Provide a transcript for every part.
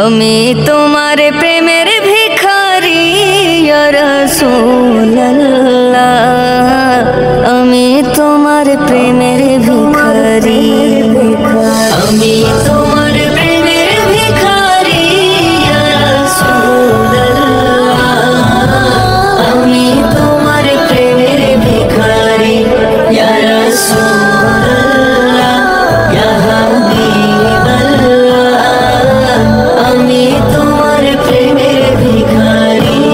আমি তোমার প্রেমের ভিখারি ইয়া রাসূলুল্লাহ, আমি তোমার প্রেমের ভিখারি, আমি তোমার প্রেমের ভিখারি ইয়া রাসূলুল্লাহ, আমি তোমার প্রেমের ভিখারি ইয়া রাসূলুল্লাহ, ইয়া হাবিবাল্লাহ, আমি তোমার প্রেমের ভিখারি।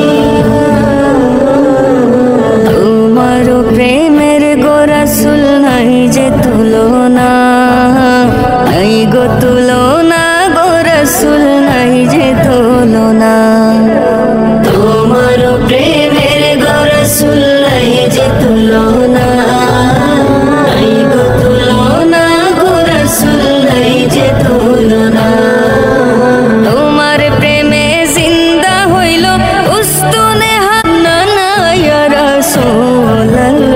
তোমার প্রেমের গো রাসূল নাই যে তুলনা, নাই গো তুলনা, গো রাসূল নাই যে তুলনা। তোমার প্রেমের গো রাসূল নাই যে তুলনা, নাই গো তুলনা, গো রাসূল নাই যে তুলনা। তোমার প্রেমে জিন্দা হইল উস্তুনে হান্নানা ইয়া রাসূলুল্লাহ,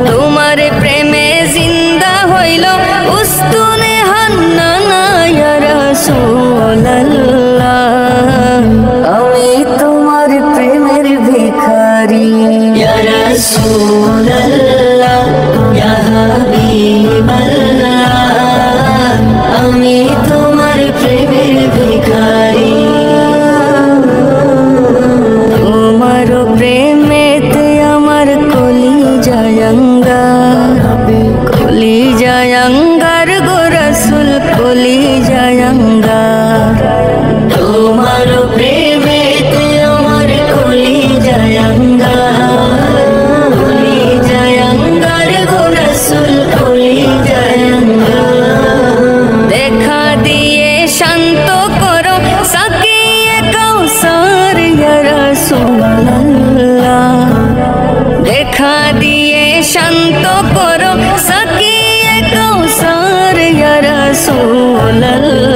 তোমার প্রেমে জিন্দা হইল উস্তুনে হান্নানা ইয়া রাসূলুল্লাহ, আমি তোমার প্রেমের ভিখারি ইয়া রাসূলুল্লাহ, ইয়া হাবিবাল্লাহ, আমি তোমার প্রেমের ভিখারি। তোমার প্রেমেতে আমার কলিজায় অঙ্গার, কলিজায় অঙ্গার গো রাসূল, কলিজায় অঙ্গার। তোমার প্রেমেতে আমার কলিজায় অঙ্গার, কলিজায় অঙ্গার গো রাসূল, কলিজায় অঙ্গার। দেখা দিয়ে শান্ত করো সাকিয়ে কাউসার ইয়া রাসূলুল্লাহ, দেখা দিয়ে শান্ত করো সাকিয়ে কাউসার ইয়া রাসূলুল্লাহ,